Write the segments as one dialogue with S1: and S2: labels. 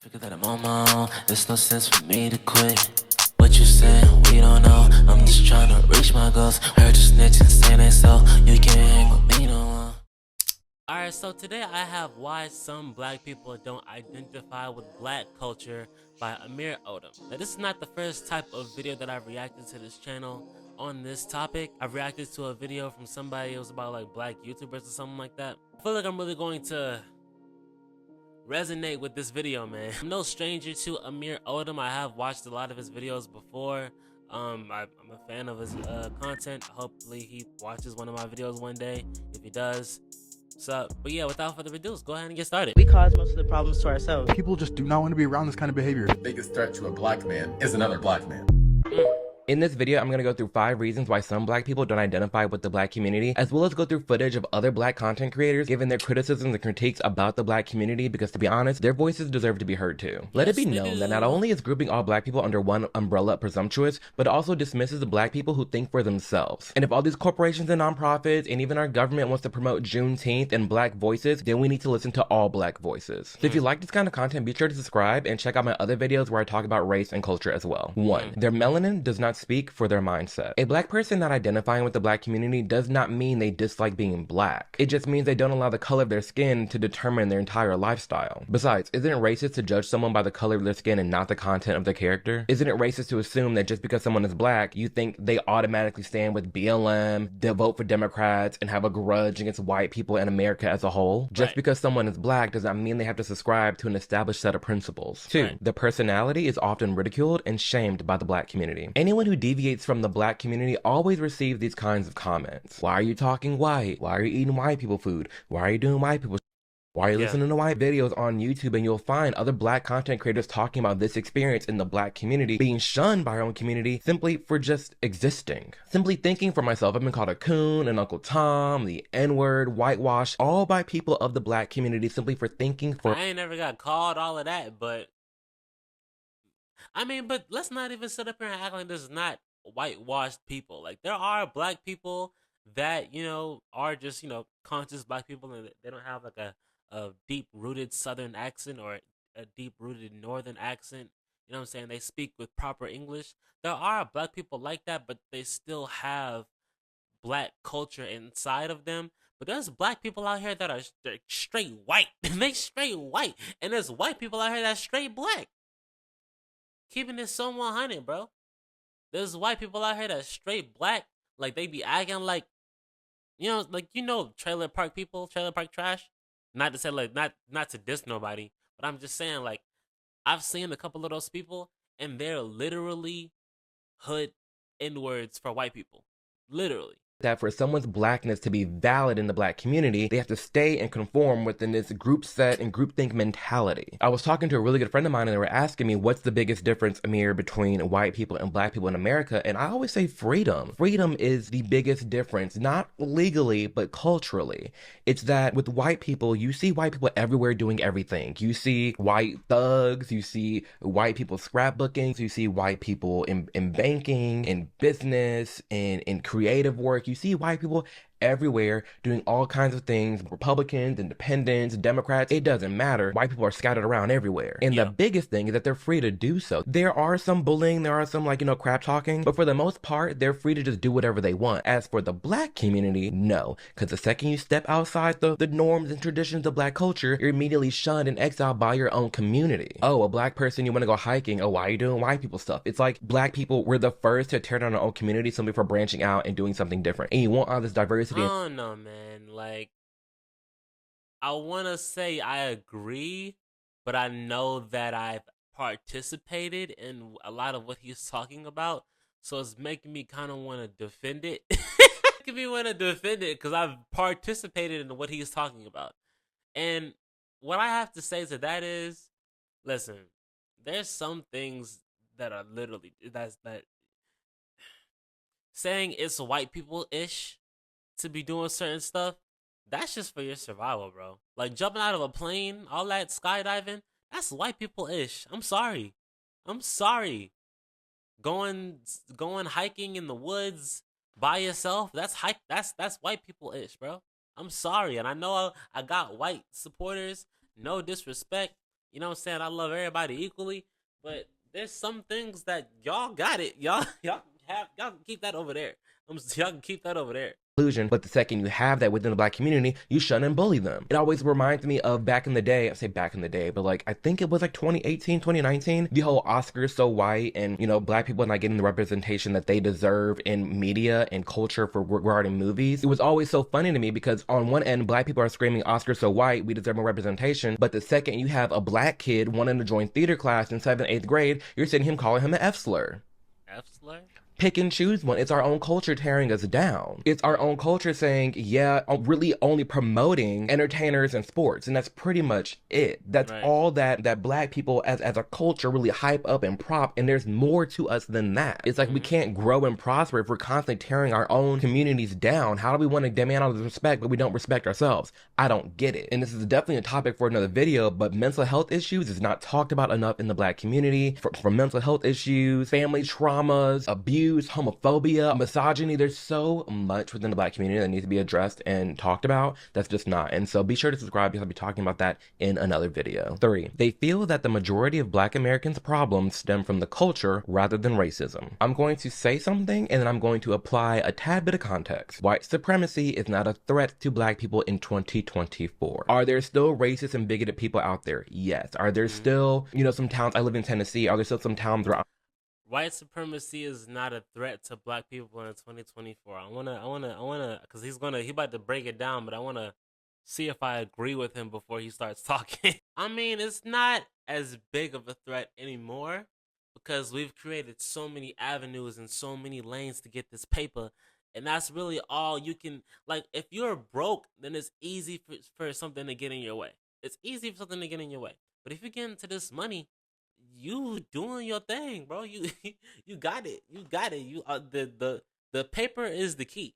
S1: Figure that I'm on my own, there's no sense for me to quit. What you saying, we don't know. I'm just trying to reach my goals. Heard you snitching, saying that so you can't hang with me no more. Alright, so today I have Why Some Black People Don't Identify with Black Culture by Amir Odom. Now, this is not the first type of video that I've reacted to this channel on this topic. I've reacted to a video from somebody, it was about like black YouTubers or something like that. I feel like I'm really going to resonate with this video, man. I'm no stranger to Amir Odom. I have watched a lot of his videos before. I'm a fan of his content. Hopefully he watches one of my videos one day. If he does, what's up? But yeah, without further ado, let's go ahead and get started.
S2: We cause most of the problems to ourselves.
S3: People just do not want to be around this kind of behavior.
S4: The biggest threat to a black man is another black man.
S5: In this video, I'm going to go through 5 reasons why some black people don't identify with the black community, as well as go through footage of other black content creators giving their criticisms and critiques about the black community, because to be honest, their voices deserve to be heard too. Let it be known that not only is grouping all black people under one umbrella presumptuous, but also dismisses the black people who think for themselves. And if all these corporations and nonprofits and even our government wants to promote Juneteenth and black voices, then we need to listen to all black voices. So if you like this kind of content, be sure to subscribe and check out my other videos where I talk about race and culture as well. 1. Their melanin does not speak for their mindset. A black person not identifying with the black community does not mean they dislike being black. It just means they don't allow the color of their skin to determine their entire lifestyle. Besides, isn't it racist to judge someone by the color of their skin and not the content of their character? Isn't it racist to assume that just because someone is black, you think they automatically stand with BLM, they vote for Democrats, and have a grudge against white people and America as a whole? Just because someone is black does not mean they have to subscribe to an established set of principles. 2. The personality is often ridiculed and shamed by the black community. Anyone who deviates from the black community always receives these kinds of comments. Why are you talking white? Why are you eating white people food? Why are you doing white people? Why are you listening to white videos on YouTube? And you'll find other black content creators talking about this experience in the black community, being shunned by our own community simply for just existing. Simply thinking for myself, I've been called a coon, an Uncle Tom, the N-word, whitewash, all by people of the black community simply for thinking for—
S1: I ain't never got called all of that, but I mean, but let's not even sit up here and act like this is not whitewashed people. Like, there are black people that, you know, are just, you know, conscious black people, and they don't have like a deep-rooted southern accent or a deep-rooted northern accent. You know what I'm saying? They speak with proper English. There are black people like that, but they still have black culture inside of them. But there's black people out here that are straight white. They straight white. And there's white people out here that's straight black. Keeping it so 100, bro. There's white people out here that's straight black. Like, they be acting like, you know, like, you know, trailer park people, trailer park trash. Not to say, like, not to diss nobody, but I'm just saying, like, I've seen a couple of those people, and they're literally hood N-words for white people. Literally.
S5: that for someone's blackness to be valid in the black community, they have to stay and conform within this group set and groupthink mentality. I was talking to a really good friend of mine, and they were asking me, what's the biggest difference, Amir, between white people and black people in America? And I always say freedom. Freedom is the biggest difference, not legally, but culturally. It's that with white people, you see white people everywhere doing everything. You see white thugs, you see white people scrapbooking, you see white people in banking, in business, in creative work. You see white people everywhere doing all kinds of things. Republicans, independents, Democrats, it doesn't matter. White people are scattered around everywhere. And the biggest thing is that they're free to do so. There are some bullying, there are some crap talking, but for the most part, they're free to just do whatever they want. As for the black community, no. Because the second you step outside the norms and traditions of black culture, you're immediately shunned and exiled by your own community. Oh, a black person, you want to go hiking. Oh, why are you doing white people stuff? It's like black people were the first to tear down our own community simply for branching out and doing something different. And you want all this diversity.
S1: I don't know, man. Like, I want to say I agree, but I know that I've participated in a lot of what he's talking about, so it's making me kind of want to defend it. Making me want to defend it because I've participated in what he's talking about. And what I have to say to that is, listen, there's some things that are literally, that saying it's white people-ish to be doing certain stuff, that's just for your survival, bro. Like jumping out of a plane, all that skydiving, that's white people-ish. I'm sorry. Going hiking in the woods by yourself, that's white people-ish, bro. I'm sorry. And I know I got white supporters, no disrespect, You know what I'm saying? I love everybody equally, but there's some things that y'all got it. Y'all can keep that over there. Y'all can keep that over there.
S5: Inclusion, but the second you have that within the black community, you shun and bully them. It always reminds me of back in the day, I say back in the day, but like I think it was like 2018, 2019, the whole Oscars so white and, you know, black people not getting the representation that they deserve in media and culture for regarding movies. It was always so funny to me because on one end, black people are screaming Oscars so white, we deserve more representation, but the second you have a black kid wanting to join theater class in 7th, 8th grade, you're sitting him calling him an F slur.
S1: F slur?
S5: Pick and choose one. It's our own culture tearing us down. It's our own culture saying, yeah, really only promoting entertainers and sports. And that's pretty much it. That's
S1: right.
S5: All that black people as a culture really hype up and prop. And there's more to us than that. It's like we can't grow and prosper if we're constantly tearing our own communities down. How do we want to demand all this respect, but we don't respect ourselves? I don't get it. And this is definitely a topic for another video, but mental health issues is not talked about enough in the black community. For mental health issues, family traumas, abuse, homophobia, misogyny. There's so much within the black community that needs to be addressed and talked about. That's just not. And so be sure to subscribe because I'll be talking about that in another video. 3. They feel that the majority of black Americans' problems stem from the culture rather than racism. I'm going to say something and then I'm going to apply a tad bit of context. White supremacy is not a threat to black people in 2024. Are there still racist and bigoted people out there? Yes. Are there still, you know, some towns, I live in Tennessee, are there still some towns where
S1: white supremacy is not a threat to black people in 2024. I wanna, cause he about to break it down, but I wanna see if I agree with him before he starts talking. I mean, it's not as big of a threat anymore because we've created so many avenues and so many lanes to get this paper. And that's really all you can, like, if you're broke, then it's easy for something to get in your way. It's easy for something to get in your way. But if you get into this money, you doing your thing, bro. You you got it. You got it. You the paper is the key.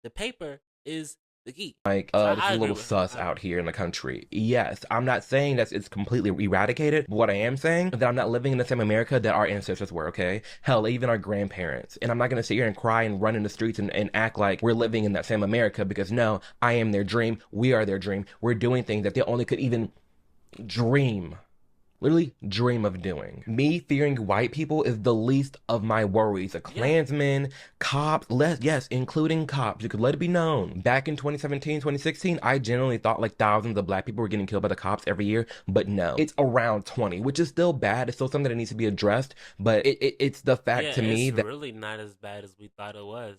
S1: The paper is the key.
S5: Like, it's a little sus out here in the country. Yes, I'm not saying that it's completely eradicated, but what I am saying is that I'm not living in the same America that our ancestors were, okay? Hell, even our grandparents. And I'm not going to sit here and cry and run in the streets and act like we're living in that same America because no, I am their dream. We are their dream. We're doing things that they only could even dream. Literally dream of doing. Me fearing white people is the least of my worries. A Klansman, cops, yes, including cops. You could let it be known. Back in 2017, 2016, I genuinely thought like thousands of black people were getting killed by the cops every year, but no. It's around 20, which is still bad. It's still something that needs to be addressed, but it's the fact to me that
S1: it's really not as bad as we thought it was.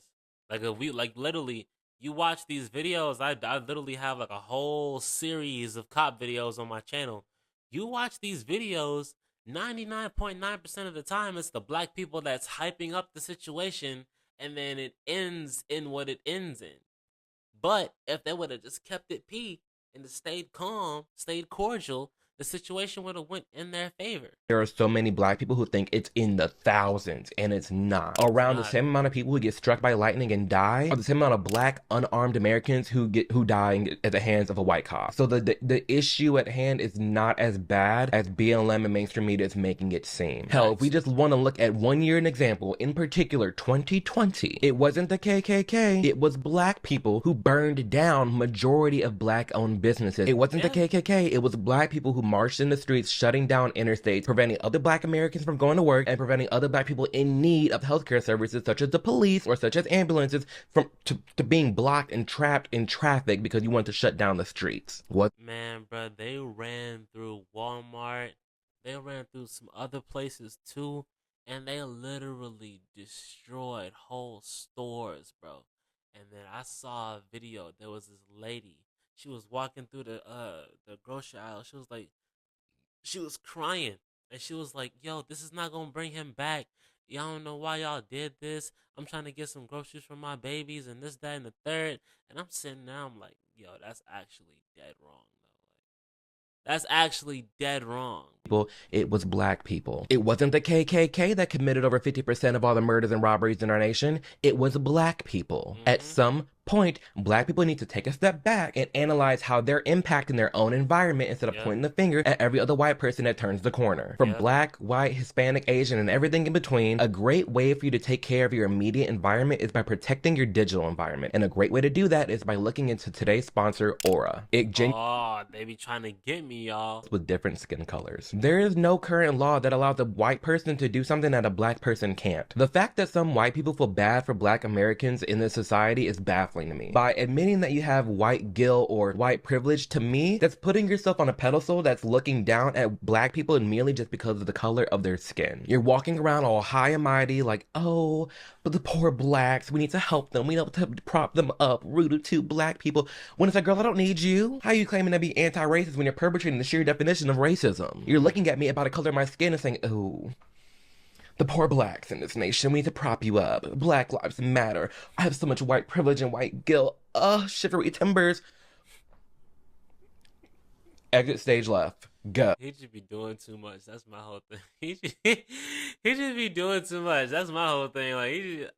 S1: Like if we literally, you watch these videos, I literally have like a whole series of cop videos on my channel. You watch these videos, 99.9% of the time, it's the black people that's hyping up the situation, and then it ends in what it ends in. But if they would have just kept it P and stayed calm, stayed cordial, the situation would have went in their favor.
S5: There are so many black people who think it's in the thousands, and it's not. Around the same amount of people who get struck by lightning and die are the same amount of black unarmed Americans who die at the hands of a white cop. So the issue at hand is not as bad as BLM and mainstream media is making it seem. Hell, if we just want to look at 1 year an example, in particular 2020, it wasn't the KKK, it was black people who burned down majority of black owned businesses. It wasn't the KKK, it was black people who marched in the streets, shutting down interstates, preventing other black Americans from going to work, and preventing other black people in need of healthcare services, such as the police or such as ambulances, to being blocked and trapped in traffic because you want to shut down the streets. What?
S1: Man, bro, they ran through Walmart. They ran through some other places too, and they literally destroyed whole stores, bro. And then I saw a video. There was this lady. She was walking through the grocery aisle. She was crying, and she was like, "Yo, this is not gonna bring him back. Y'all don't know why y'all did this. I'm trying to get some groceries for my babies and this, that, and the third." And I'm sitting there, I'm like, "Yo, that's actually dead wrong, though. Like, that's actually dead wrong."
S5: It was black people. It wasn't the KKK that committed over 50% of all the murders and robberies in our nation. It was black people. At some point, black people need to take a step back and analyze how they're impacting their own environment instead of pointing the finger at every other white person that turns the corner. From black, white, Hispanic, Asian, and everything in between, a great way for you to take care of your immediate environment is by protecting your digital environment. And a great way to do that is by looking into today's sponsor, Aura.
S1: Oh, they be trying to get me, y'all.
S5: With different skin colors. There is no current law that allows a white person to do something that a black person can't. The fact that some white people feel bad for black Americans in this society is baffling to me. By admitting that you have white guilt or white privilege, to me, that's putting yourself on a pedestal that's looking down at black people merely just because of the color of their skin. You're walking around all high and mighty like, oh, but the poor blacks, we need to help them, we need to prop them up, rooted to black people. When it's like, girl, I don't need you. How are you claiming to be anti-racist when you're perpetrating the sheer definition of racism? You're looking at me about the color of my skin and saying, oh, the poor blacks in this nation, we need to prop you up. Black lives matter. I have so much white privilege and white guilt. Shivery timbers. Exit stage left. Go.
S1: He just be doing too much. That's my whole thing. He just be doing too much. That's my whole thing. Like,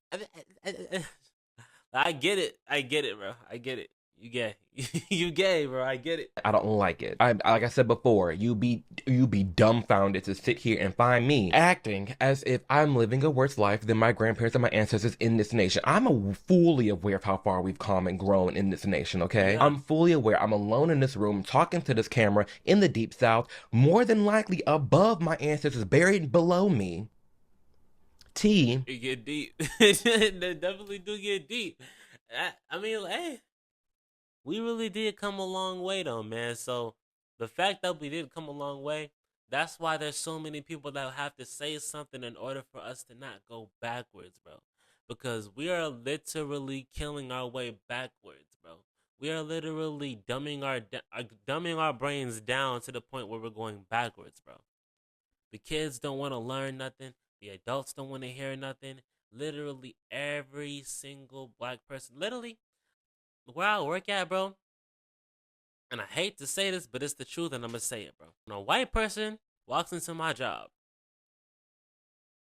S1: I get it, bro. I get it. You gay. You gay, bro. I get it.
S5: I don't like it. Like I said before, you be dumbfounded to sit here and find me acting as if I'm living a worse life than my grandparents and my ancestors in this nation. I'm fully aware of how far we've come and grown in this nation, okay? Yeah. I'm fully aware. I'm alone in this room talking to this camera in the deep south, more than likely above my ancestors, buried below me.
S1: It get deep. They definitely do get deep. I mean, hey, we really did come a long way though, man. So the fact that we did come a long way, that's why there's so many people that have to say something in order for us to not go backwards, bro. Because we are literally killing our way backwards, bro. We are literally dumbing our brains down to the point where we're going backwards, bro. The kids don't want to learn nothing. The adults don't want to hear nothing. Literally every single black person, literally, where I work at, bro, and I hate to say this, but it's the truth, and I'm gonna say it, bro. When a white person walks into my job,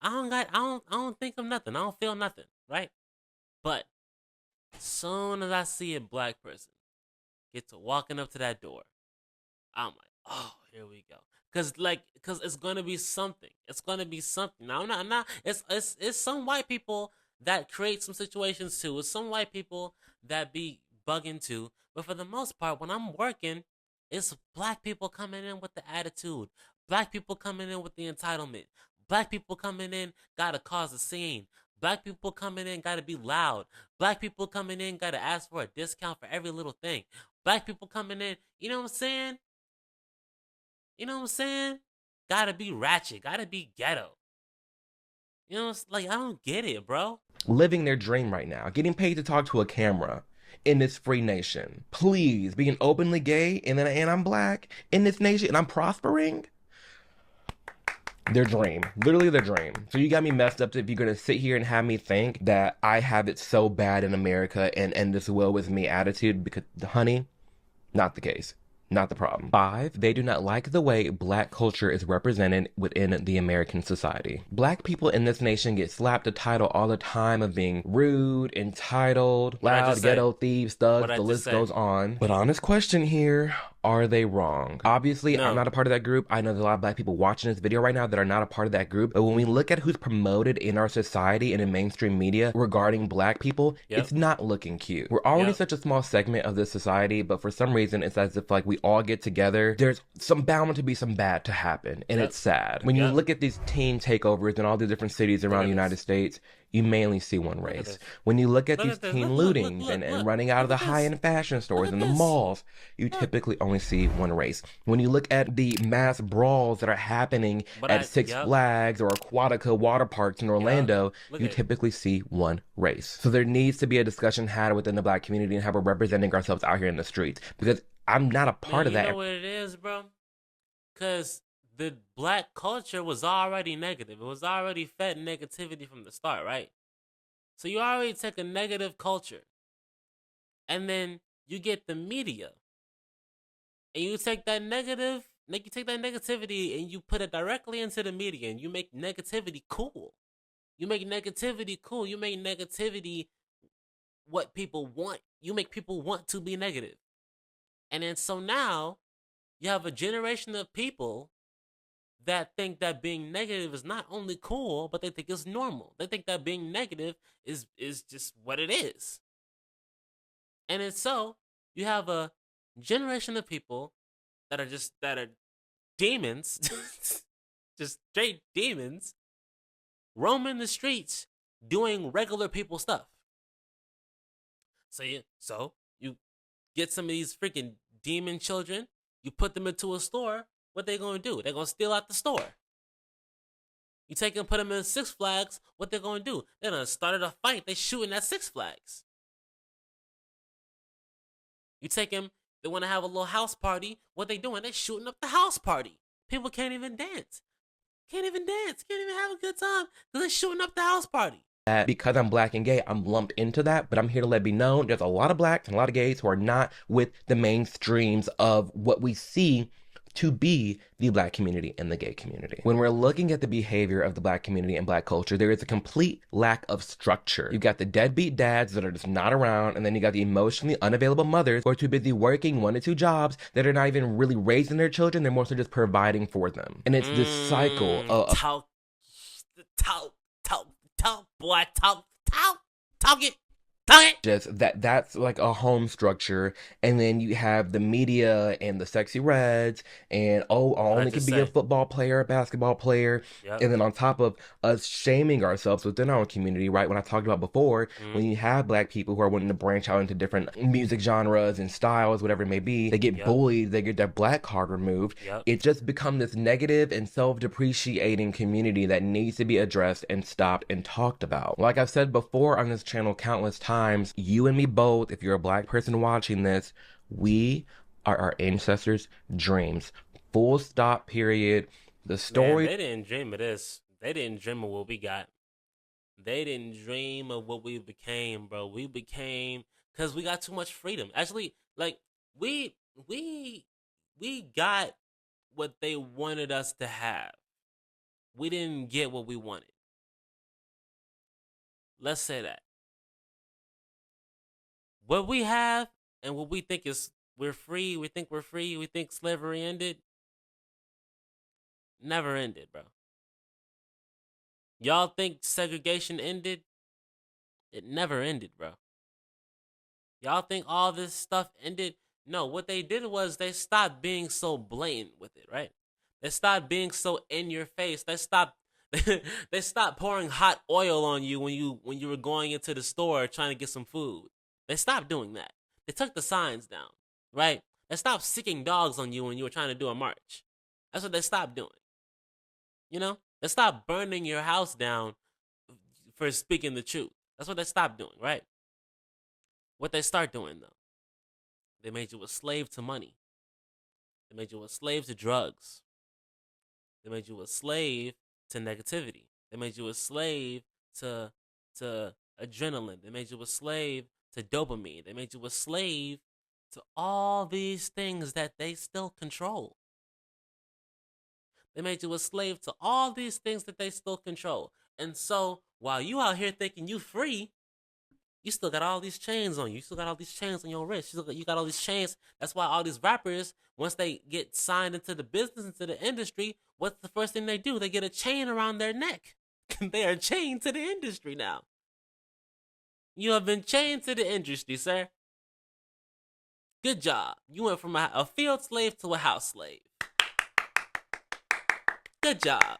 S1: I don't think of nothing. I don't feel nothing, right? But as soon as I see a black person get to walking up to that door, I'm like, oh, here we go. Cause it's gonna be something. It's gonna be something. Now I'm not. It's some white people that create some situations too. It's some white people that be bugging too. But for the most part, when I'm working, it's black people coming in with the attitude. Black people coming in with the entitlement. Black people coming in gotta cause a scene. Black people coming in gotta be loud. Black people coming in gotta ask for a discount for every little thing. Black people coming in, you know what I'm saying? You know what I'm saying? Gotta be ratchet. Gotta be ghetto. You know, like, I don't get it, bro.
S5: Living their dream right now. Getting paid to talk to a camera in this free nation. Please, being openly gay and I'm black in this nation and I'm prospering. Their dream. Literally their dream. So you got me messed up if you're going to sit here and have me think that I have it so bad in America and end this will with me attitude because, honey, not the case. Not the problem. 5, they do not like the way black culture is represented within the American society. Black people in this nation get slapped a title all the time of being rude, entitled, loud, ghetto, thieves, thugs, the list goes on. But honest question here, are they wrong? Obviously, no. I'm not a part of that group. I know there's a lot of black people watching this video right now that are not a part of that group. But when we look at who's promoted in our society and in mainstream media regarding black people, it's not looking cute. We're already such a small segment of this society, but for some reason, it's as if like we all get together. There's some bound to be some bad to happen, and it's sad. When you look at these teen takeovers in all the different cities around the United States, you mainly see one race. When you look at these teen lootings and running out of the high-end fashion stores and the malls, you typically only see one race. When you look at the mass brawls that are happening at Six Flags or Aquatica water parks in Orlando, you typically see one race. So there needs to be a discussion had within the black community and how we're representing ourselves out here in the streets. Because I'm not a part of that.
S1: You know what it is, bro? Because the black culture was already negative. It was already fed negativity from the start, right? So you already take a negative culture, and then you get the media, and you take that negativity and you put it directly into the media, and you make negativity cool. You make negativity cool. You make negativity what people want. You make people want to be negative. And then so now you have a generation of people that think that being negative is not only cool, but they think it's normal. They think that being negative is just what it is. And then so you have a generation of people that are demons, just straight demons, roaming the streets doing regular people stuff. So you get some of these freaking demon children, you put them into a store. What they gonna do? They're gonna steal out the store. You take them, put them in Six Flags. What they gonna do? They're gonna start a fight. They shooting at Six Flags. You take them. They want to have a little house party. What they doing? They shooting up the house party. People can't even dance. Can't even have a good time because they're shooting up the house party.
S5: That because I'm black and gay, I'm lumped into that, but I'm here to let it be known there's a lot of blacks and a lot of gays who are not with the mainstreams of what we see to be the black community and the gay community. When we're looking at the behavior of the black community and black culture, there is a complete lack of structure. You've got the deadbeat dads that are just not around, and then you got the emotionally unavailable mothers who are too busy working 1 to 2 jobs that are not even really raising their children, they're mostly just providing for them. And it's this cycle of
S1: talk it.
S5: Just that's like a home structure, and then you have the media and the sexy reds, and only can be a football player, a basketball player, and then on top of us shaming ourselves within our own community, right? When I talked about before, when you have black people who are wanting to branch out into different music genres and styles, whatever it may be, they get bullied, they get their black card removed. It's just become this negative and self-depreciating community that needs to be addressed and stopped and talked about. Like I've said before on this channel countless times, you and me both, if you're a black person watching this, we are our ancestors' dreams. Full stop, period. The story...
S1: Man, they didn't dream of this. They didn't dream of what we got. They didn't dream of what we became, bro. We became... Because we got too much freedom. Actually, like, we got what they wanted us to have. We didn't get what we wanted. Let's say that. What we have and what we think is we're free, we think slavery ended, never ended, bro. Y'all think segregation ended? It never ended, bro. Y'all think all this stuff ended? No, what they did was they stopped being so blatant with it, right? They stopped being so in your face. They stopped pouring hot oil on you when you were going into the store trying to get some food. They stopped doing that. They took the signs down, right? They stopped sicking dogs on you when you were trying to do a march. That's what they stopped doing. You know? They stopped burning your house down for speaking the truth. That's what they stopped doing, right? What they start doing, though, they made you a slave to money. They made you a slave to drugs. They made you a slave to negativity. They made you a slave to adrenaline. They made you a slave to dopamine. They made you a slave to all these things that they still control. They made you a slave to all these things that they still control. And so while you out here thinking you free, you still got all these chains on you. You still got all these chains on your wrist. You got all these chains. That's why all these rappers, once they get signed into the business, into the industry, what's the first thing they do? They get a chain around their neck. They are chained to the industry now. You have been chained to the industry, sir. Good job. You went from a field slave to a house slave. Good job.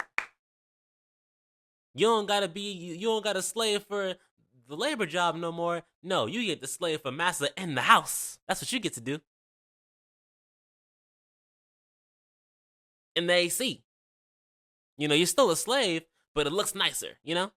S1: You don't gotta slave for the labor job no more. No, you get to slave for master in the house. That's what you get to do. In the AC. You know, you're still a slave, but it looks nicer, you know?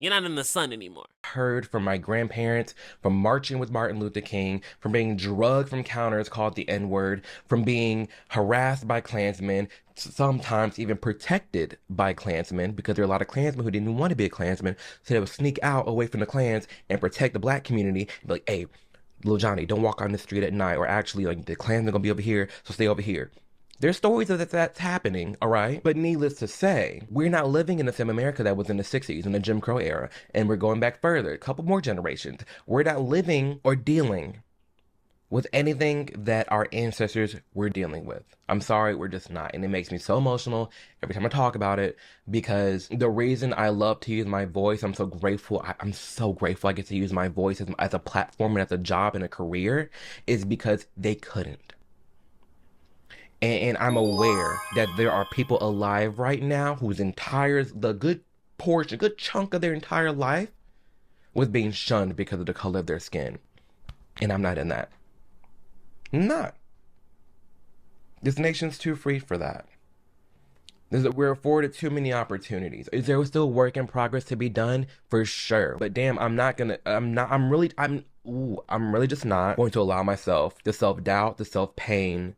S1: You're not in the sun anymore.
S5: Heard from my grandparents, from marching with Martin Luther King, from being drugged from counters called the N-word, from being harassed by Klansmen, sometimes even protected by Klansmen, because there are a lot of Klansmen who didn't even want to be a Klansman, so they would sneak out away from the Klans and protect the black community, and be like, hey, little Johnny, don't walk on the street at night, or actually, like, the Klansmen are gonna be over here, so stay over here. There's stories of that's happening, all right? But needless to say, we're not living in the same America that was in the 60s, in the Jim Crow era. And we're going back further, a couple more generations. We're not living or dealing with anything that our ancestors were dealing with. I'm sorry, we're just not. And it makes me so emotional every time I talk about it, because the reason I love to use my voice, I'm so grateful. I'm so grateful I get to use my voice as a platform and as a job and a career, is because they couldn't. And I'm aware that there are people alive right now whose the good chunk of their entire life was being shunned because of the color of their skin. And I'm not in that. I'm not. This nation's too free for that. We're afforded too many opportunities. Is there still work in progress to be done? For sure. But damn, I'm really just not going to allow myself the self-doubt, the self-pain,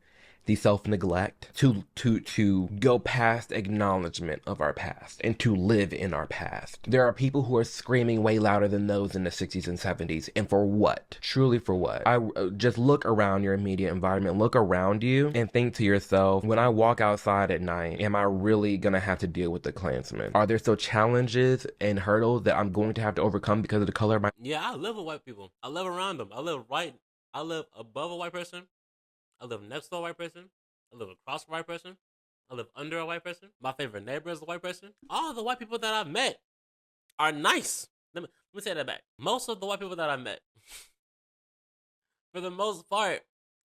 S5: the self-neglect to go past acknowledgement of our past and to live in our past. There are people who are screaming way louder than those in the 60s and 70s. And for what? Truly for what? Just look around your immediate environment, look around you and think to yourself, when I walk outside at night, am I really going to have to deal with the Klansmen? Are there still challenges and hurdles that I'm going to have to overcome because of the color of my...
S1: Yeah, I live with white people. I live around them. I live above a white person. I live next to a white person. I live across from a white person. I live under a white person. My favorite neighbor is a white person. All the white people that I've met are nice. Let me say that back. Most of the white people that I've met, for the most part,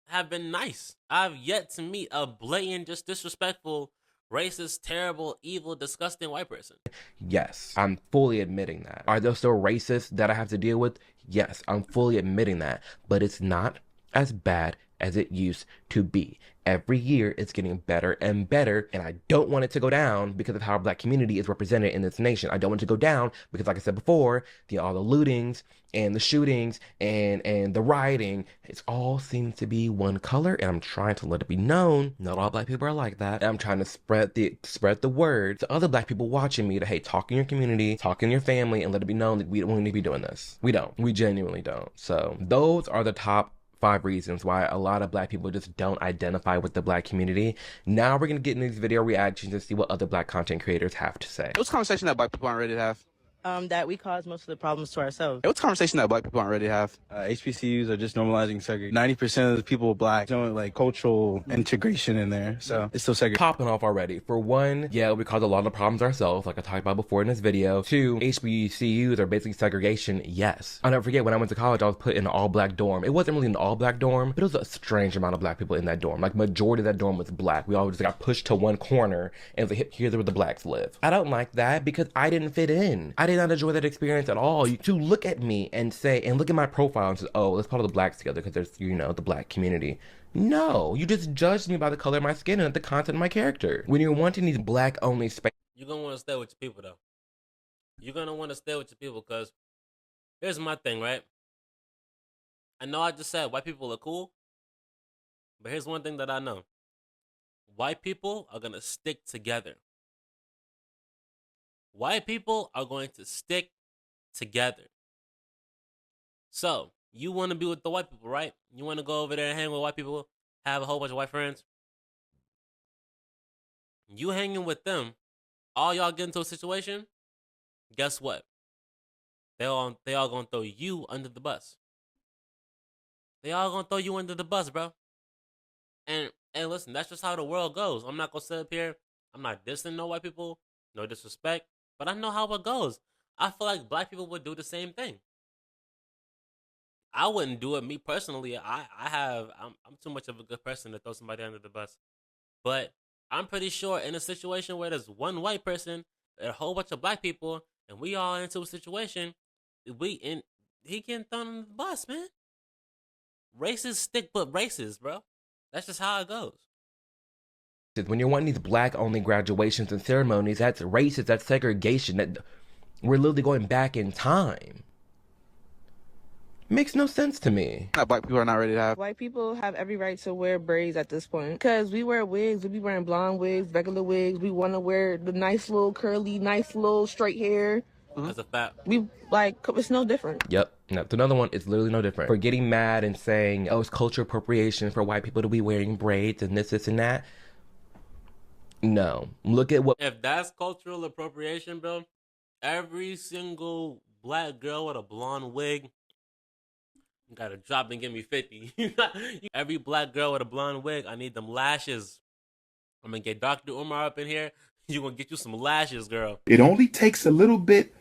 S1: have been nice. I've yet to meet a blatant, just disrespectful, racist, terrible, evil, disgusting white person.
S5: Yes, I'm fully admitting that. Are there still racists that I have to deal with? Yes, I'm fully admitting that. But it's not as bad as it used to be. Every year it's getting better and better, and I don't want it to go down because of how our Black community is represented in this nation. I don't want it to go down because, like I said before, all the lootings and the shootings and the rioting, it's all seems to be one color, and I'm trying to let it be known not all Black people are like that. And I'm trying to spread the word to other Black people watching me to, hey, talk in your community, talk in your family, and let it be known that we don't need to be doing this. We don't. We genuinely don't. So those are the top 5 reasons why a lot of Black people just don't identify with the Black community. Now we're going to get into these video reactions and see what other Black content creators have to say.
S6: What's a conversation that Black people aren't ready to have?
S2: That we cause most of the problems to ourselves.
S6: What's a conversation that Black people aren't ready to have?
S3: HBCUs are just normalizing segregation. 90% of the people are Black. There's no like cultural integration in there, so it's still segregated.
S5: Popping off already. For one, yeah, we caused a lot of problems ourselves, like I talked about before in this video. 2, HBCUs are basically segregation. Yes. I'll never forget, when I went to college, I was put in an all-Black dorm. It wasn't really an all-Black dorm, but it was a strange amount of Black people in that dorm. Like, majority of that dorm was Black. We all just got pushed to one corner, and it was like, here's where the Blacks live. I don't like that because I didn't fit in. I did not enjoy that experience at all. To look at me and say, and look at my profile and say, oh, let's put all the Blacks together because there's, the Black community. No, you just judged me by the color of my skin and the content of my character. When you're wanting these Black only space,
S1: You're going to want to stay with your people, though. You're going to want to stay with your people because here's my thing, right? I know I just said white people are cool, but here's one thing that I know. White people are going to stick together. White people are going to stick together. So, you want to be with the white people, right? You want to go over there and hang with white people, have a whole bunch of white friends. You hanging with them, all y'all get into a situation, guess what? They all gonna throw you under the bus. They all gonna throw you under the bus, bro. And listen, that's just how the world goes. I'm not gonna sit up here. I'm not dissing no white people, no disrespect. But I know how it goes. I feel like Black people would do the same thing. I wouldn't do it, me personally. I'm too much of a good person to throw somebody under the bus. But I'm pretty sure in a situation where there's one white person, a whole bunch of Black people, and we all into a situation, he getting thrown under the bus, man. Races stick but races, bro. That's just how it goes.
S5: when you're wanting these Black only graduations and ceremonies, that's racist, that's segregation, that we're literally going back in time. Makes no sense to me.
S6: Black people are not ready to have.
S7: White people have every right to wear braids at this point. Because we wear wigs, we be wearing blonde wigs, regular wigs. We want to wear the nice little curly, nice little straight hair.
S1: That's a fact.
S7: We, like, it's no different.
S5: Yep. That's another one. It's literally no different. For getting mad and saying, oh, it's cultural appropriation for white people to be wearing braids and this and that. No. Look at what
S1: If that's cultural appropriation, bro, every single black girl with a blonde wig, you gotta drop and give me 50. Every black girl with a blonde wig, I need them lashes. I'm gonna get Dr. Umar up in here. You gonna get you some lashes, girl.
S8: It only takes a little bit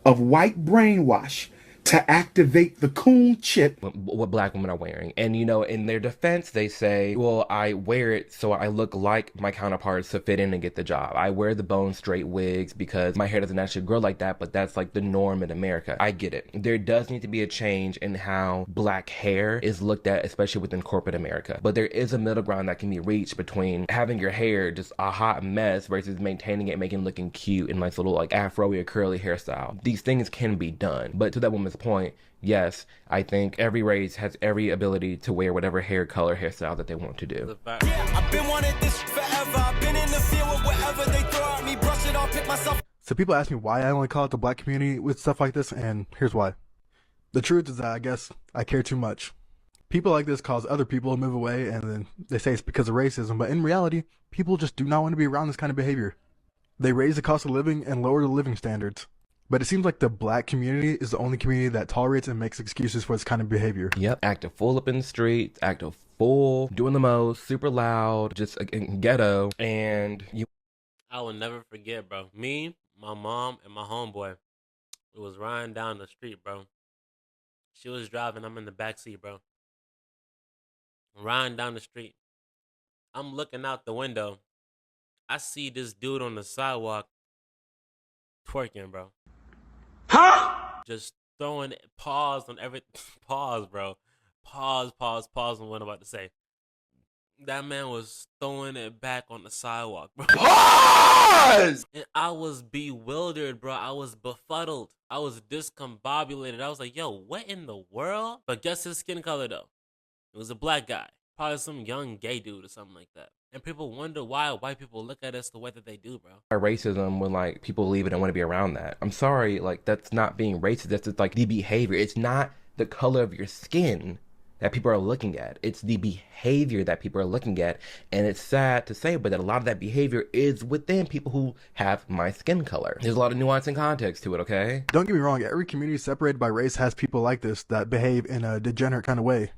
S8: of white brainwash to activate the cool chip.
S5: what black women are wearing. And you know, in their defense, they say, well, I wear it so I look like my counterparts to fit in and get the job. I wear the bone straight wigs because my hair doesn't actually grow like that, but that's like the norm in America. I get it. There does need to be a change in how black hair is looked at, especially within corporate America. But there is a middle ground that can be reached between having your hair just a hot mess versus maintaining it, making it looking cute in like little like afro or curly hairstyle. These things can be done. But to that woman's point, yes, I think every race has every ability to wear whatever hair color, hairstyle that they want to do.
S9: I've been wanting this forever. I've been in the field with whatever they throw at me, brush it off, pick myself.
S10: So people ask me why I only call out the black community with stuff like this, and here's why. The truth is that I guess I care too much. People like this cause other people to move away, and then they say it's because of racism, but in reality, people just do not want to be around this kind of behavior. They raise the cost of living and lower the living standards. But it seems like the black community is the only community that tolerates and makes excuses for this kind of behavior.
S5: Yep, acting full up in the streets, acting full, doing the most, super loud, just ghetto, and you.
S1: I will never forget, bro. Me, my mom, and my homeboy. We was riding down the street, bro. She was driving. I'm in the back seat, bro. Riding down the street. I'm looking out the window. I see this dude on the sidewalk twerking, bro. Huh? Just throwing pause on every pause, bro. Pause on what I'm about to say. That man was throwing it back on the sidewalk, bro. Pause! And I was bewildered, bro. I was befuddled. I was discombobulated. I was like, yo, what in the world? But guess his skin color, though? It was a black guy. Probably some young gay dude or something like that. And people wonder why white people look at us the way that they do, bro.
S5: Racism when like people leave it and want to be around that. I'm sorry, like that's not being racist. That's just like the behavior. It's not the color of your skin that people are looking at. It's the behavior that people are looking at. And it's sad to say, but that a lot of that behavior is within people who have my skin color. There's a lot of nuance and context to it, okay?
S10: Don't get me wrong, every community separated by race has people like this that behave in a degenerate kind of way.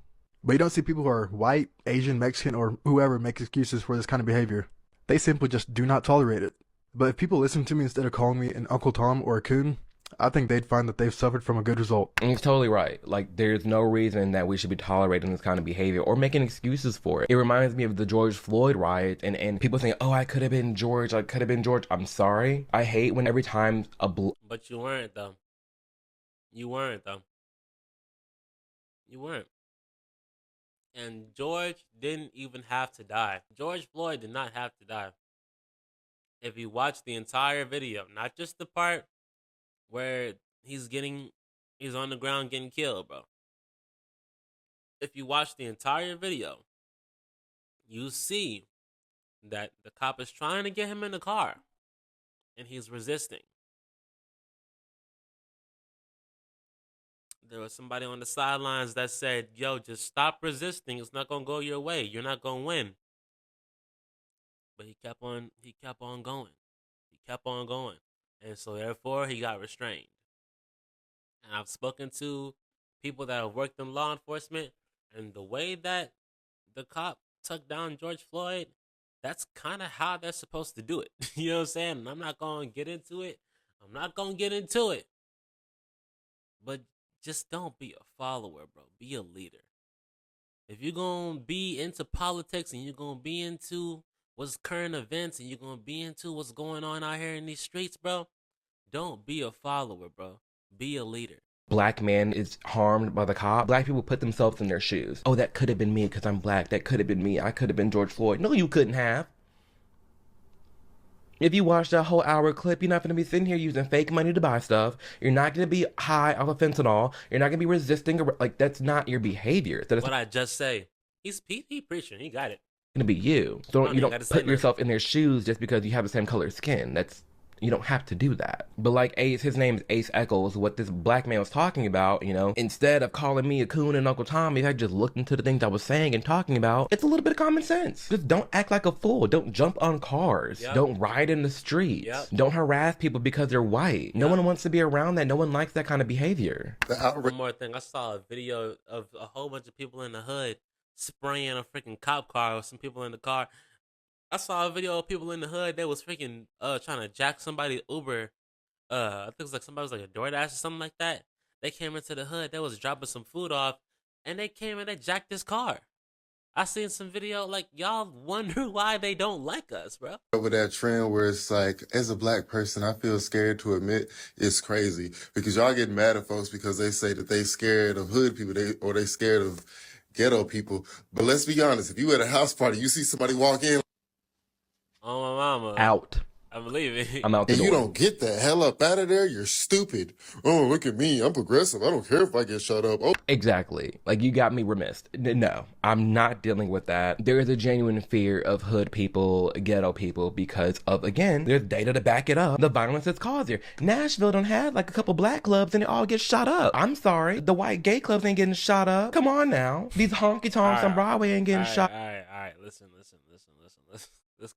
S10: But you don't see people who are white, Asian, Mexican, or whoever make excuses for this kind of behavior. They simply just do not tolerate it. But if people listen to me instead of calling me an Uncle Tom or a coon, I think they'd find that they've suffered from a good result.
S5: And he's totally right. Like, there's no reason that we should be tolerating this kind of behavior or making excuses for it. It reminds me of the George Floyd riot and people saying, oh, I could have been George. I could have been George. I'm sorry. I hate when every time
S1: But you weren't, though. You weren't, though. You weren't. And George didn't even have to die. George Floyd did not have to die. If you watch the entire video, not just the part where he's on the ground getting killed, bro. If you watch the entire video, you see that the cop is trying to get him in the car and he's resisting. There was somebody on the sidelines that said, yo, just stop resisting. It's not going to go your way. You're not going to win. But he kept on going. He kept on going. And so therefore he got restrained. And I've spoken to people that have worked in law enforcement, and the way that the cop took down George Floyd, that's kind of how they're supposed to do it. You know what I'm saying? And I'm not going to get into it. But just don't be a follower, bro. Be a leader. If you're going to be into politics and you're going to be into what's current events and you're going to be into what's going on out here in these streets, bro, don't be a follower, bro. Be a leader.
S5: Black man is harmed by the cop. Black people put themselves in their shoes. Oh, that could have been me because I'm black. That could have been me. I could have been George Floyd. No, you couldn't have. If you watch that whole hour clip, you're not going to be sitting here using fake money to buy stuff. You're not going to be high off of fentanyl. You're not going to be resisting. Like, that's not your behavior. That's
S1: what I just say. He's preaching. He got it.
S5: Going to be you. So you don't put yourself in their shoes just because you have the same color skin. That's You don't have to do that. But like Ace, his name is Ace Echols, what this black man was talking about, you know, instead of calling me a coon and Uncle Tom, if I just looked into the things I was saying and talking about, it's a little bit of common sense. Just don't act like a fool. Don't jump on cars.
S1: Yep.
S5: Don't ride in the streets.
S1: Yep.
S5: Don't harass people because they're white. No one wants to be around that. No one likes that kind of behavior.
S1: One more thing. I saw a video of a whole bunch of people in the hood spraying a freaking cop car with some people in the car. I saw a video of people in the hood that was freaking trying to jack somebody's Uber. I think it was like somebody was like a DoorDash or something like that. They came into the hood, they was dropping some food off, and they came and they jacked his car. I seen some video, like, y'all wonder why they don't like us, bro.
S11: Over that trend where it's like, as a black person, I feel scared to admit it's crazy because y'all get mad at folks because they say that they scared of hood people, or they scared of ghetto people. But let's be honest, if you at a house party, you see somebody walk in.
S1: Oh, my mama.
S5: Out.
S1: I believe it.
S5: I'm out the
S11: And
S5: door.
S11: you don't get the hell up out of there, you're stupid. Oh, look at me. I'm progressive. I don't care if I get shut up. Oh.
S5: Exactly. Like, you got me remiss. No, I'm not dealing with that. There is a genuine fear of hood people, ghetto people, because of, again, there's data to back it up. The violence that's caused here. Nashville don't have like a couple black clubs and they all get shot up. I'm sorry. The white gay clubs ain't getting shot up. Come on now. These honky tonks on Broadway ain't getting shot.
S1: All right. Listen.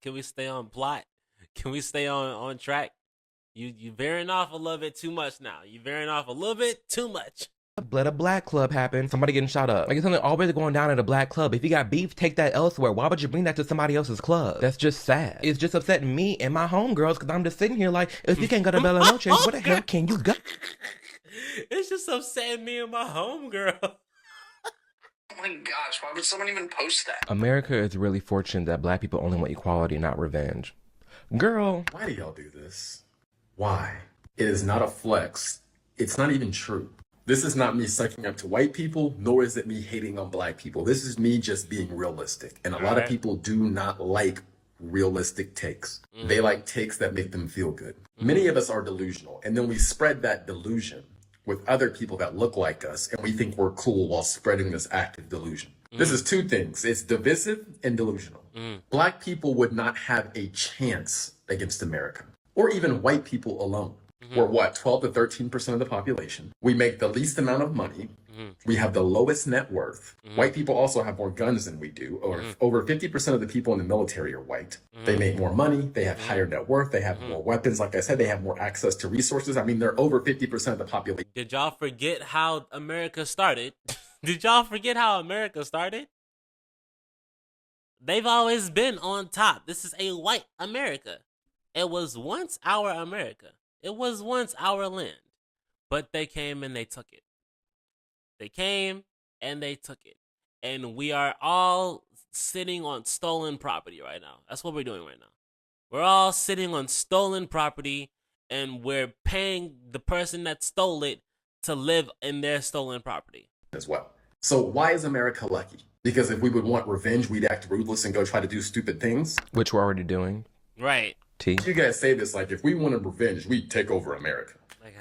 S1: Can we stay on plot? Can we stay on track? You veering off a little bit too much now. You veering off a little bit too much.
S5: Let a black club happen, somebody getting shot up. Like, it's something always going down at a black club. If you got beef, take that elsewhere. Why would you bring that to somebody else's club? That's just sad. It's just upsetting me and my homegirls because I'm just sitting here like, if you can't go to Bella Noche, where the hell can you go?
S1: It's just upsetting me and my homegirl.
S12: Oh my gosh, why would someone even post that?
S5: America is really fortunate that black people only want equality, not revenge. Girl.
S4: Why do y'all do this? Why? It is not a flex. It's not even true. This is not me sucking up to white people, nor is it me hating on black people. This is me just being realistic. And a lot of people do not like realistic takes. They like takes that make them feel good. Many of us are delusional, and then we spread that delusion with other people that look like us, and we think we're cool while spreading this active delusion. This is two things. It's divisive and delusional. Black people would not have a chance against America, or even white people alone. We're what, 12 to 13% of the population. We make the least amount of money. We have the lowest net worth. White people also have more guns than we do. Or over 50% of the people in the military are white. They make more money. They have higher net worth. They have more weapons. Like I said, they have more access to resources. I mean, they're over 50% of the population.
S1: Did y'all forget how America started? Did y'all forget how America started? They've always been on top. This is a white America. It was once our America. It was once our land. But they came and they took it. They came and they took it. And we are all sitting on stolen property right now. That's what we're doing right now. We're all sitting on stolen property and we're paying the person that stole it to live in their stolen property.
S4: As well. So why is America lucky? Because if we would want revenge, we'd act ruthless and go try to do stupid things.
S5: Which we're already doing.
S1: Right.
S5: T.
S4: You guys say this like, if we wanted revenge, we'd take over America.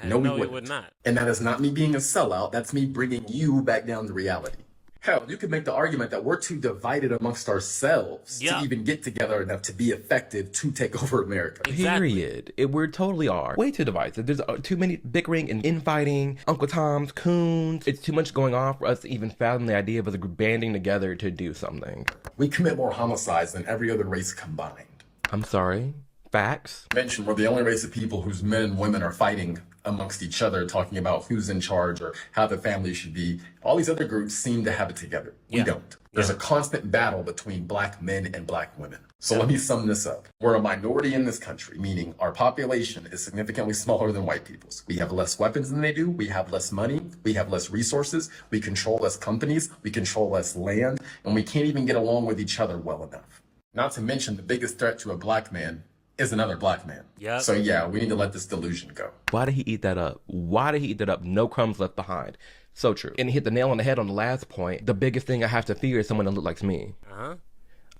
S4: No, we would not. And that is not me being a sellout. That's me bringing you back down to reality. Hell, you could make the argument that we're too divided amongst ourselves to even get together enough to be effective to take over America.
S5: Period. We totally are. Way too divisive. There's too many bickering and infighting, Uncle Toms, coons. It's too much going on for us to even fathom the idea of us banding together to do something.
S4: We commit more homicides than every other race combined.
S5: I'm sorry. Facts.
S4: Mentioned we're the only race of people whose men and women are fighting amongst each other, talking about who's in charge or how the family should be. All these other groups seem to have it together. We don't. There's a constant battle between black men and black women. So let me sum this up. We're a minority in this country, meaning our population is significantly smaller than white people's. We have less weapons than they do. We have less money. We have less resources. We control less companies. We control less land. And we can't even get along with each other well enough. Not to mention the biggest threat to a black man is another black man. So yeah, we need to let this delusion go.
S5: Why did he eat that up? Why did he eat that up? No crumbs left behind. So true. And he hit the nail on the head on the last point. The biggest thing I have to fear is someone that looks like me. I'm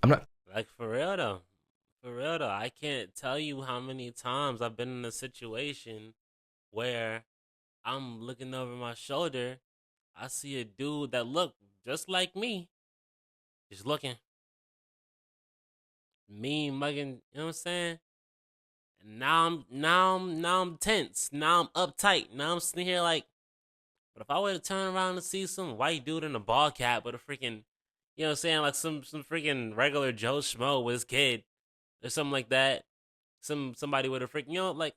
S5: not...
S1: Like, for real though. For real though. I can't tell you how many times I've been in a situation where I'm looking over my shoulder. I see a dude that looked just like me. Just looking. Mean mugging, you know what I'm saying? Now I'm tense. Now I'm uptight. Now I'm sitting here like, but if I were to turn around and see some white dude in a ball cap with a freaking, you know what I'm saying, like some freaking regular Joe Schmo with his kid or something like that, somebody with a freaking, you know, like,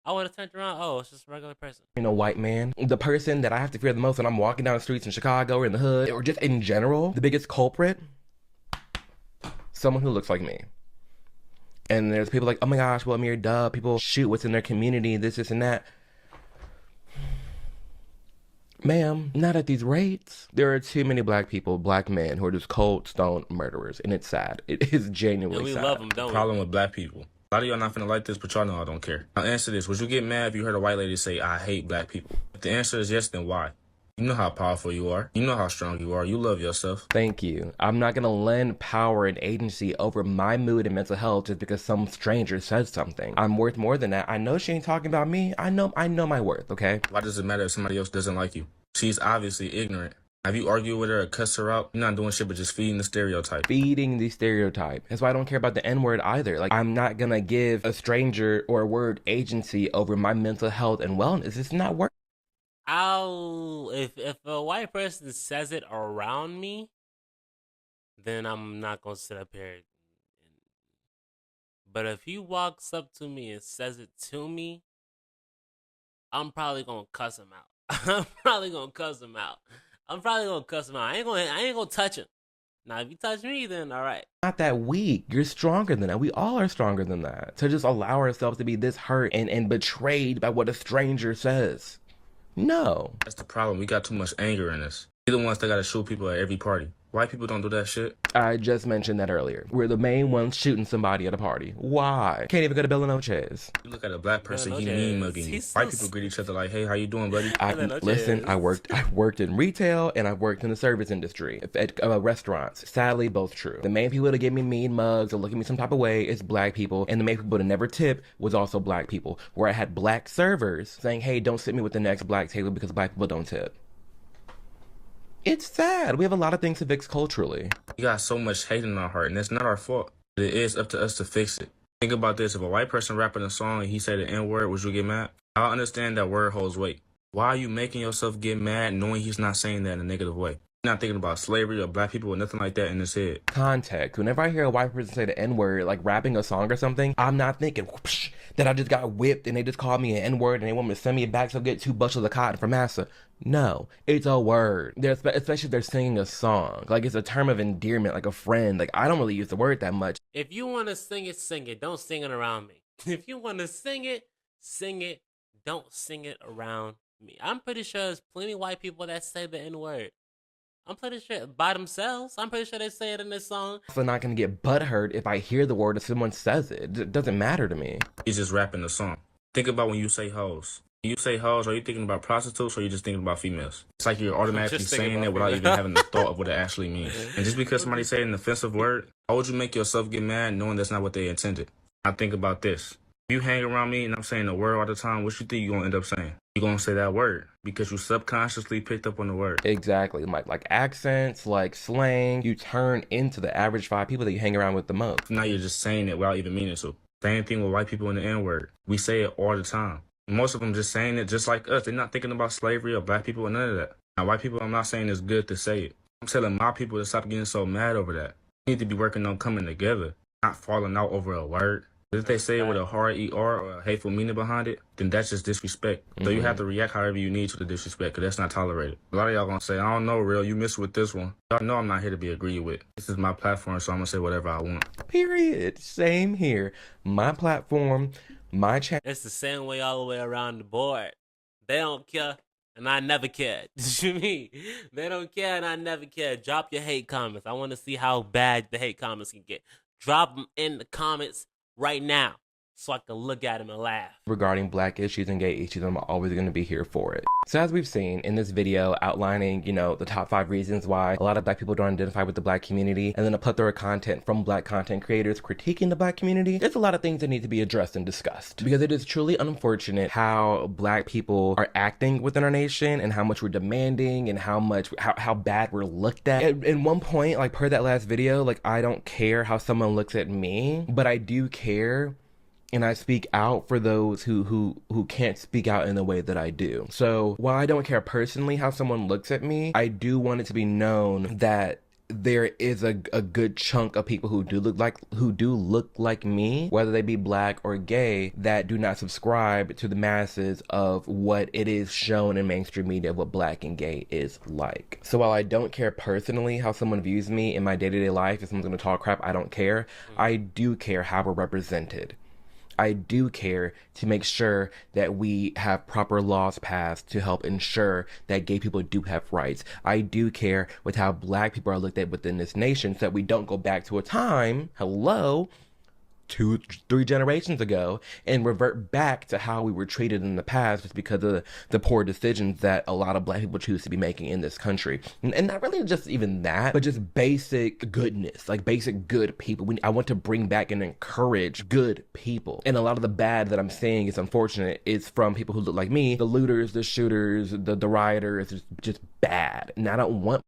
S1: I would have turned around, oh, it's just a regular person.
S5: You know, white man. The person that I have to fear the most when I'm walking down the streets in Chicago or in the hood, or just in general, the biggest culprit, someone who looks like me. And there's people like, oh my gosh, well, I'm here, duh. People shoot what's in their community, this, and that. Ma'am, not at these rates. There are too many black people, black men, who are just cold stone murderers, and it's sad. It is genuinely sad.
S1: And we love them, don't we?
S13: Problem with black people. A lot of y'all not finna like this, but y'all know I don't care. I'll answer this. Would you get mad if you heard a white lady say, I hate black people? If the answer is yes, then why? You know how powerful you are. You know how strong you are. You love yourself.
S5: Thank you. I'm not gonna lend power and agency over my mood and mental health just because some stranger says something. I'm worth more than that. I know she ain't talking about me. I know my worth, okay?
S13: Why does it matter if somebody else doesn't like you? She's obviously ignorant. Have you argued with her or cussed her out? You're not doing shit but just feeding the stereotype.
S5: Feeding the stereotype. That's why I don't care about the N-word either. Like, I'm not gonna give a stranger or a word agency over my mental health and wellness. It's not worth.
S1: If a white person says it around me, then I'm not gonna sit up here. But if he walks up to me and says it to me, I'm probably gonna cuss him out. I'm probably gonna cuss him out. I ain't gonna touch him. Now, if you touch me, then all right.
S5: Not that weak. You're stronger than that. We all are stronger than that. To just allow ourselves to be this hurt and betrayed by what a stranger says. No.
S13: That's the problem. We got too much anger in us. We're the ones that gotta shoot people at every party. White people don't do that shit.
S5: I just mentioned that earlier. We're the main ones shooting somebody at a party. Why? Can't even go to Bella Noche's.
S13: You look at a black person, he mean mugging you. White people greet each other like, hey, how you doing, buddy?
S5: Listen, I worked in retail and I worked in the service industry at restaurants. Sadly, both true. The main people to give me mean mugs or look at me some type of way is black people, and the main people to never tip was also black people. Where I had black servers saying, hey, don't sit me with the next black table because black people don't tip. It's sad. We have a lot of things to fix culturally.
S13: We got so much hate in our heart, and it's not our fault. It is up to us to fix it. Think about this. If a white person rapping a song and he say the N-word, would you get mad? I understand that word holds weight. Why are you making yourself get mad knowing he's not saying that in a negative way? You're not thinking about slavery or black people or nothing like that in his head.
S5: Context. Whenever I hear a white person say the N-word, like rapping a song or something, I'm not thinking whoosh, that I just got whipped and they just called me an N-word and they want me to send me a bag so get 2 bushels of cotton from massa. No, it's a word. Especially if they're singing a song. Like, it's a term of endearment, like a friend. Like, I don't really use the word that much.
S1: If you want to sing it, sing it. Don't sing it around me. If you want to sing it, sing it. Don't sing it around me. I'm pretty sure there's plenty of white people that say the N-word. I'm pretty sure by themselves. I'm pretty sure they say it in this song.
S5: I'm also not gonna get butthurt if I hear the word or someone says it. It doesn't matter to me.
S13: He's just rapping the song. Think about when you say hoes. When you say hoes, are you thinking about prostitutes or are you just thinking about females? It's like you're automatically saying that without even having the thought of what it actually means. And just because somebody say an offensive word, how would you make yourself get mad knowing that's not what they intended? I think about this. If you hang around me and I'm saying the word all the time, what you think you're going to end up saying? You're going to say that word because you subconsciously picked up on the word.
S5: Exactly. Like accents, like slang, you turn into the average 5 people that you hang around with the most.
S13: Now you're just saying it without even meaning to. Same thing with white people in the N-word. We say it all the time. Most of them just saying it just like us. They're not thinking about slavery or black people or none of that. Now, white people, I'm not saying it's good to say it. I'm telling my people to stop getting so mad over that. We need to be working on coming together, not falling out over a word. If they say it with a hard ER or a hateful meaning behind it, then that's just disrespect. So you have to react however you need to the disrespect, because that's not tolerated. A lot of y'all gonna say, I don't know, real, you missed with this one. Y'all know I'm not here to be agreed with. This is my platform, so I'm gonna say whatever I want.
S5: Period. Same here. My platform, my channel.
S1: It's the same way all the way around the board. They don't care, and I never cared. You mean? They don't care, and I never cared. Drop your hate comments. I want to see how bad the hate comments can get. Drop them in the comments right now so I can look at him and laugh.
S5: Regarding black issues and gay issues, I'm always going to be here for it. So as we've seen in this video outlining, the top 5 reasons why a lot of black people don't identify with the black community, and then a plethora of content from black content creators critiquing the black community, there's a lot of things that need to be addressed and discussed. Because it is truly unfortunate how black people are acting within our nation and how much we're demanding and how bad we're looked at. At one point, like per that last video, like I don't care how someone looks at me, but I do care and I speak out for those who can't speak out in the way that I do. So while I don't care personally how someone looks at me, I do want it to be known that there is a good chunk of people who do look like me, whether they be black or gay, that do not subscribe to the masses of what it is shown in mainstream media of what black and gay is like. So while I don't care personally how someone views me in my day-to-day life, if someone's gonna talk crap, I don't care. I do care how we're represented. I do care to make sure that we have proper laws passed to help ensure that gay people do have rights. I do care with how black people are looked at within this nation, so that we don't go back to a time, 2-3 generations ago, and revert back to how we were treated in the past just because of the poor decisions that a lot of black people choose to be making in this country. And not really just even that, but just basic goodness, like basic good people. I want to bring back and encourage good people. And a lot of the bad that I'm saying is unfortunate is from people who look like me, the looters, the shooters, the rioters, just bad. And I don't want.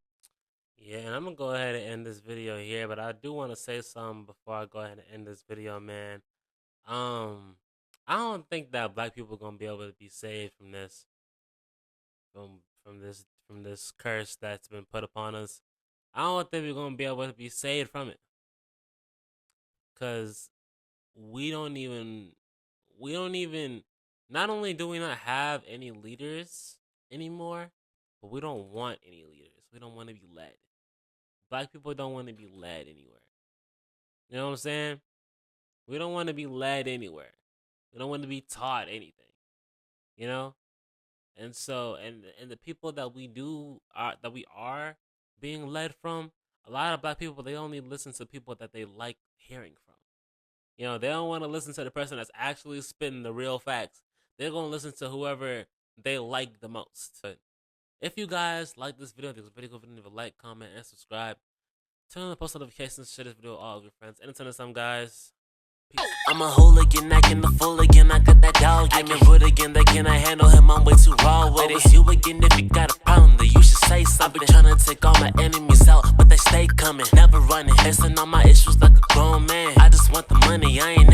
S1: Yeah, and I'm going to go ahead and end this video here, but I do want to say something before I go ahead and end this video, man. I don't think that black people are going to be able to be saved from this, from this curse that's been put upon us. I don't think we're going to be able to be saved from it. Because we don't even, not only do we not have any leaders anymore, but we don't want any leaders. We don't want to be led. Black people don't want to be led anywhere. You know what I'm saying? We don't want to be led anywhere. We don't want to be taught anything. You know? And so, and the people that we are being led from, a lot of black people, they only listen to people that they like hearing from. You know, they don't want to listen to the person that's actually spitting the real facts. They're going to listen to whoever they like the most. But if you guys like this video, leave a like, comment, and subscribe. Turn on the post notifications, share this video with all of your friends. And until next time, guys, peace. I'm a hooligan, acting the fool again. I got that dog in me. I can root again, they cannot handle him. I'm way too raw with it. It's you again. If you got a problem, then you should say something. I've been trying to take all my enemies out, but they stay coming. Never running, facing all my issues like a grown man. I just want the money, I ain't